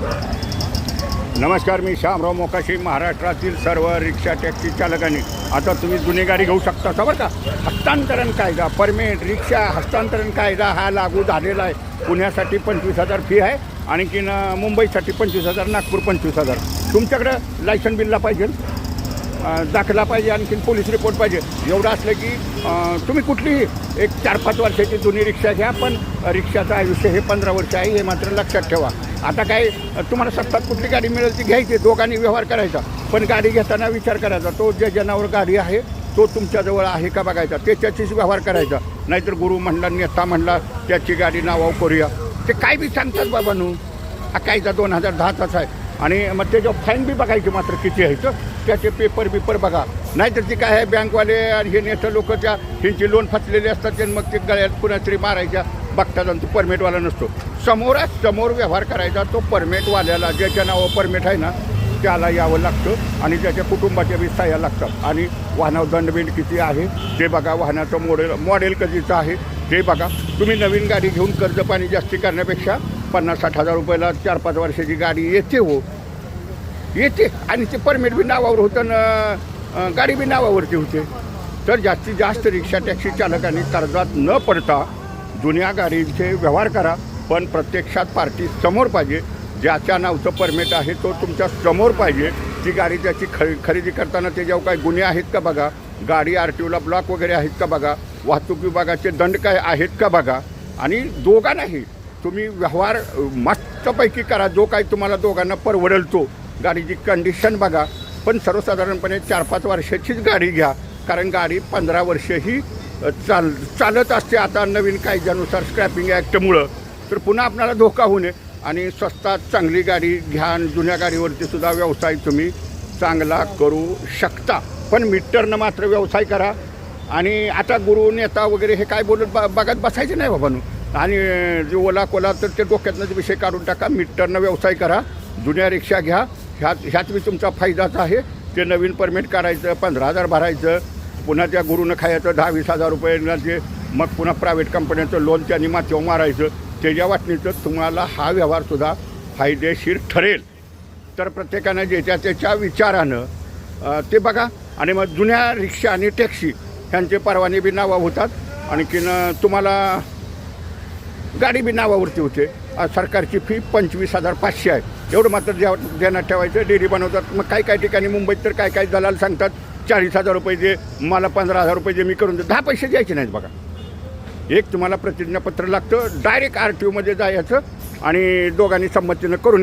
नमस्कार, मी श्यामराव मोकाशी. महाराष्ट्रातील सर्व रिक्षा टॅक्सी चालकांनी आता तुम्ही जुनी गाडी घेऊ शकता बरं का. हस्तांतरण कायदा, परमिट, रिक्षा हस्तांतरण कायदा हा लागू झालेला आहे. पुण्यासाठी 25,000 फी आहे, आणखीन मुंबईसाठी 25,000, नागपूर 25,000. तुमच्याकडं लायसन बिलला पाहिजे, दाखला पाहिजे, आणखीन पोलीस रिपोर्ट पाहिजे. एवढं असलं की तुम्ही कुठलीही एक 4-5 वर्षाची जुनी रिक्षा घ्या, पण रिक्षाचं आयुष्य हे 15 वर्ष आहे, हे मात्र लक्षात ठेवा. आता काय तुम्हाला सत्तात कुठली गाडी मिळेल ती घ्यायची, दोघांनी व्यवहार करायचा. पण गाडी घेताना विचार करायचा, तो ज्या जनावर गाडी आहे तो तुमच्याजवळ आहे का बघायचा, त्याच्याशीच व्यवहार करायचा. नाहीतर गुरु म्हणला, नेता म्हणला, त्याची गाडी नावावर करूया, ते काय बी सांगतात बाबांनो. हा कायदा 2010चा आहे. आणि मग त्याच्यावर फाईन बी बघायची मात्र किती आहे तर त्याचे पेपर बघा. नाहीतर ती काय आहे, बँकवाले आणि हे नेते लोक त्या ह्यांची लोन फसलेले असतात, आणि मग ते गळ्यात पुन्हा तरी मारायच्या बघतात, आणि तो परमिटवाला नसतो. समोर व्यवहार करायचा. तो परमिटवाल्याला ज्याच्या नावावर परमिट आहे ना त्याला यावं लागतं, आणि त्याच्या कुटुंबाच्या बी सह्या लागतात. आणि वाहनावर दंडबिंड किती आहे ते बघा, वाहनाचं मॉडेल कधीचं आहे ते बघा. तुम्ही नवीन गाडी घेऊन कर्ज पाणी जास्ती करण्यापेक्षा 50-60 हजार रुपयाला 4-5 वर्षाची गाडी येते, आणि ते परमिट बी नावावर होतं ना, गाडी बी नावावरती होते. तर जास्तीत जास्त रिक्षा टॅक्सी चालकांनी कर्जात न पडता जुन्या गाडीचे व्यवहार करा. पण प्रत्यक्षात पार्टी समोर पाहिजे. ज्याच्या नावचं परमिट आहे तो तुमच्या समोर पाहिजे. ती गाडी त्याची खरेदी करताना त्याच्यावर काही गुन्हे आहेत का बघा, गाडी RTOला ब्लॉक वगैरे आहेत का बघा, वाहतूक विभागाचे दंड काय आहेत का बघा. आणि दोघांनाही तुम्ही व्यवहार मस्तपैकी करा, जो काही तुम्हाला दोघांना परवडेल तो. गाडीची कंडिशन बघा, पण सर्वसाधारणपणे 4-5 वर्षाचीच गाडी घ्या, कारण गाडी 15 वर्षही चालत असते. आता नवीन कायद्यानुसार स्क्रॅपिंग ॲक्टमुळं तर पुन्हा आपल्याला धोका होऊ नये. आणि स्वस्तात चांगली गाडी घ्या, आणि जुन्या गाडीवरती सुद्धा व्यवसाय तुम्ही चांगला करू शकता. पण मीटरनं मात्र व्यवसाय करा. आणि आता गुरु नेता वगैरे हे काय बोलत बघत बसायचे नाही बाबांनो. आणि जे ओला कोला तर ते डोक्यातनं विषय काढून टाका. मीटरनं व्यवसाय करा, जुन्या रिक्षा घ्या. ह्यात बी तुमचा फायदाच आहे. ते नवीन परमिट काढायचं, 15,000 भरायचं, पुन्हा त्या गुरुनं खायचं 10-20 हजार रुपये, जे मग पुन्हा प्रायव्हेट कंपन्यांचं लोन त्यांनी माथ्यावर मारायचं. त्याच्या वाटणीचं तुम्हाला हा व्यवहारसुद्धा फायदेशीर ठरेल. तर प्रत्येकानं ज्याच्या त्याच्या विचारानं ते बघा. आणि मग जुन्या रिक्षा आणि टॅक्सी ह्यांचे परवाने बी नावा होतात, आणखीन तुम्हाला गाडी बी नावावरती होते. सरकारची फी 25,500 आहे. एवढं मात्र ध्यानात ठेवायचं. डेअरी बनवतात. मग काही ठिकाणी मुंबईत तर काय दलाल सांगतात 40,000 रुपये दे, मला 15,000 रुपये दे, मी करून दे. 10 पैसे द्यायचे नाहीत बघा. एक तुम्हाला प्रतिज्ञापत्र लागतं, डायरेक्ट RTOमध्ये जायचं आणि दोघांनी संमतीनं करून